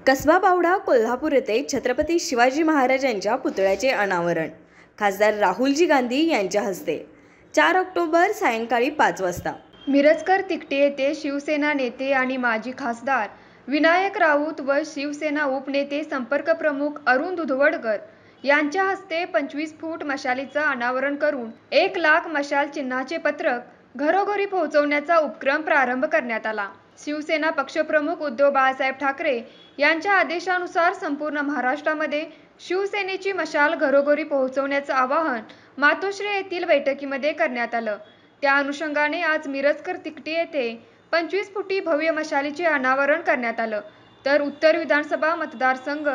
कसबा बावडा कोल्हापूर येथे छत्रपती शिवाजी महाराजांच्या पुतळ्याचे अनावरण खासदार राहुलजी गांधी यांच्या हस्ते 4 ऑक्टोबर सायंकाळी 5 वाजता मिरजकर तिकटे येथे शिवसेना नेते आणि माजी खासदार विनायक राऊत व शिवसेना उपनेते संपर्क प्रमुख अरुण दुधवडकर यांच्या हस्ते 25 फूट मशालीचं अनावरण करून 1 लाख मशाल चिन्हाचे पत्रक घरोघरी पोहोचवण्याचा उपक्रम प्रारंभ करण्यात आला। शिवसेना पक्षप्रमुख उद्धव बाळासाहेब ठाकरे यांच्या आदेशानुसार संपूर्ण महाराष्ट्रामध्ये शिवसेनेची मशाल घरोघरी पोहोचवण्याचं आवाहन मातोश्री येथील बैठकीमध्ये करण्यात आलं। त्या अनुषंगाने आज मिरजकर तिकटे येथे 25 फुटी भव्य मशालीचे अनावरण करण्यात आलं। तर उत्तर विधानसभा मतदारसंघ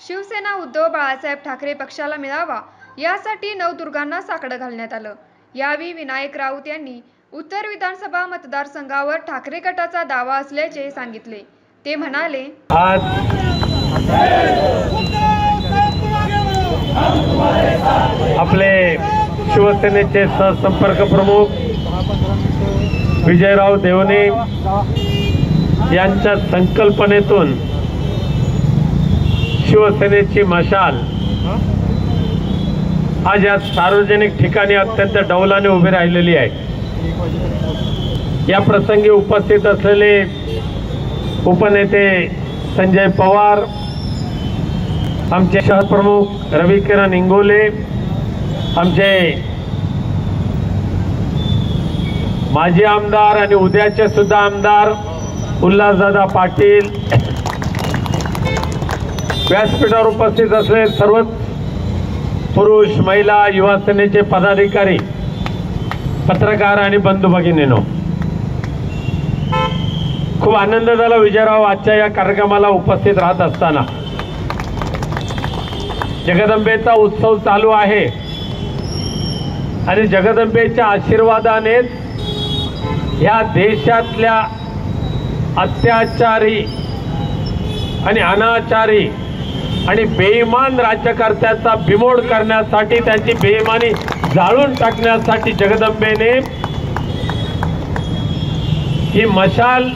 शिवसेना उद्धव बाळासाहेब ठाकरे पक्षाला मिळावा यासाठी नवदुर्गांना साकडं घालण्यात आलं। यावेळी विनायक राऊत यांनी उत्तर विधानसभा मतदारसंघावर ठाकरे गटाचा दावा असल्याचे सांगितले। ते म्हणाले, आज आपले शिवसेनेचे सहसंपर्क प्रमुख विजयराव देवणे यांच्या संकल्पनेतून शिवसेनेची मशाल आज या सार्वजनिक ठिकाणी अत्यंत डौलाने उभी राहिलेली आहे। या प्रसंगी उपस्थित असलेले उपनेते संजय पवार, आमचे शहर प्रमुख रविकिरण इंगोले, आमचे माजी आमदार आणि उद्याचे सुद्धा आमदार उल्हासदादा पाटील, व्यासपीठावर उपस्थित असलेले सर्वच पुरुष, महिला, युवा सेनेचे पदाधिकारी, पत्रकार आणि बंधू भगिनींनो, खूप आनंद झाला विजयराव आजच्या या कार्यक्रमाला उपस्थित राहत असताना। जगदंबेचा उत्सव चालू आहे आणि जगदंबेच्या आशीर्वादाने या देशातल्या अत्याचारी आणि अनाचारी आणि बेईमान राज्यकर्त्याचा बिमोड करण्यासाठी, त्यांची बेईमानी जाळून टाकण्यासाठी जगदंबेने ही मशाल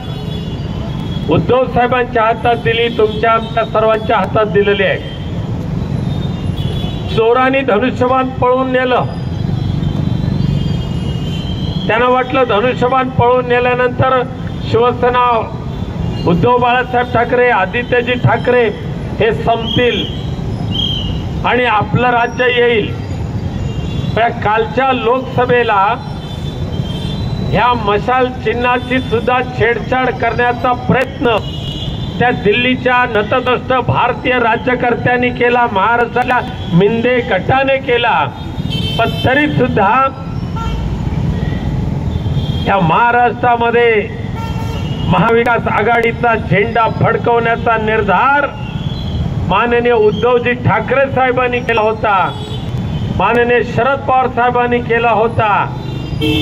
उद्धव साहेबांच्या हातात दिली, तुमच्या आमच्या सर्वांच्या हातात दिलेली आहे। चोरांनी धनुष्यबाण पळून नेलं, त्यांना वाटलं धनुष्यबाण पळून नेल्यानंतर शिवसेना, उद्धव बाळासाहेब ठाकरे, आदित्यजी ठाकरे हे संपतील आणि आपलं राज्य येईल। कालच्या लोकसभेला ह्या मशाल चिन्हाची सुद्धा छेडछाड करण्याचा प्रयत्न त्या दिल्लीच्या नतद्रष्ट भारतीय राज्यकर्त्यांनी केला, महाराष्ट्राला मिंदे गटाने केला। पण तरी सुद्धा या महाराष्ट्रामध्ये महाविकास आघाडीचा झेंडा फडकवण्याचा निर्धार माननीय उद्धवजी ठाकरे साहेबांनी केला होता, माननीय शरद पवार साहेबांनी केला होता,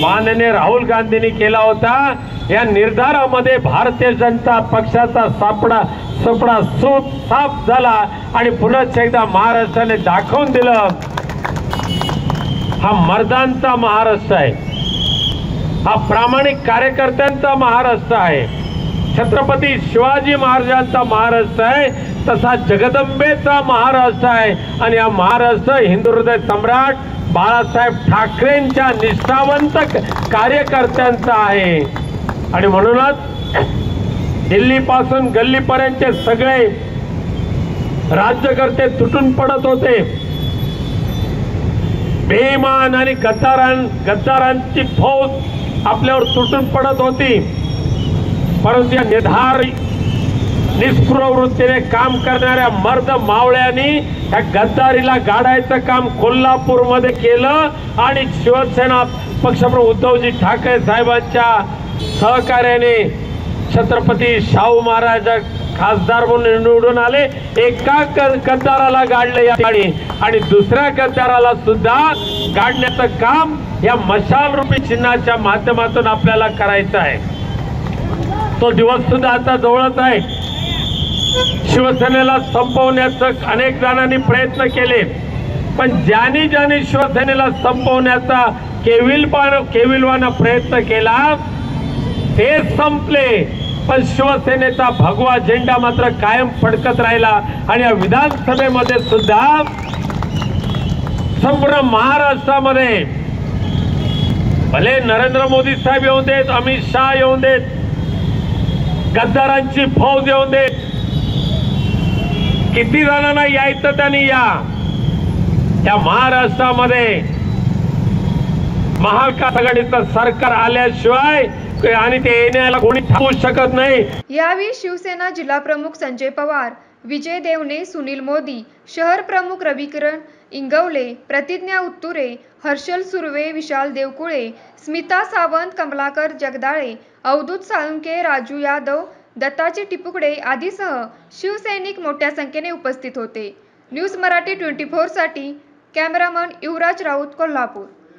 माननीय राहुल गांधींनी केला होता। या निर्धारामध्ये भारतीय जनता पक्षाचा सपडा साफ झाला आणि पुन्हा एकदा महाराष्ट्राने दाखवून दिलं, हा मर्दांचा महाराष्ट्र आहे, हा प्रामाणिक कार्यकर्त्यांचा महाराष्ट्र आहे, छत्रपती शिवाजी महाराजांचा महाराष्ट्र आहे, तसा जगदंबेचा महाराष्ट्र आहे। आणि हा महाराष्ट्र हिंदू हृदय सम्राट बाळासाहेब ठाकरेंच्या निष्ठावंत कार्यकर्त्यांचा आहे। आणि म्हणूनच दिल्लीपासून गल्लीपर्यंतचे सगळे राज्यकर्ते तुटून पडत होते, बेईमान आणि गद्दारांची फौज आपल्यावर तुटून पडत होती। परंतु या निस्पृह वृत्तीने काम करणाऱ्या मर्द मावळ्यांनी या गद्दारीला गाडायचं काम कोल्हापूरमध्ये केलं आणि शिवसेना पक्षप्रमुख उद्धवजी ठाकरे साहेबांच्या सहकार्याने छत्रपती शाहू महाराज खासदार म्हणून निवडून आले। एका गद्दाराला गाडले या ठिकाणी आणि दुसऱ्या गद्दाराला सुद्धा गाडण्याचं काम या मशाल रूपी चिन्हाच्या माध्यमातून आपल्याला करायचं आहे। तो दिवस सुद्धा आता जवळच आहे। शिवसेनेला संपवण्याचं अनेक जणांनी प्रयत्न केले, पण ज्यांनी शिवसेनेला संपवण्याचा केविलवाना प्रयत्न केला ते संपले। पण शिवसेनेचा भगवा झेंडा मात्र कायम फडकत राहिला आणि या विधानसभेमध्ये सुद्धा संपूर्ण महाराष्ट्रामध्ये भले नरेंद्र मोदी साहेब येऊन देत, अमित शाह येऊन देत, गद्दारांची फौज येऊन देत, किती जणांना यायचं त्यांनी या महाराष्ट्रामध्ये महाविकास आघाडीचं सरकार आल्याशिवाय आणि ते येण्याला कोणी थांबवू शकत नाही। यावेळी शिवसेना जिल्हा प्रमुख संजय पवार, विजय देवणे, सुनील मोदी, शहर प्रमुख रविकिरण इंगवले, प्रतिज्ञा उत्तुरे, हर्षल सुर्वे, विशाल देवकुळे, स्मिता सावंत, कमलाकर जगदाळे, अवधूत साळुंके, राजू यादव, दत्ताजी टिपुकडे आदीसह शिवसैनिक मोठ्या संख्येने उपस्थित होते। न्यूज मराठी 24 साठी कॅमेरामन युवराज राऊत, कोल्हापूर।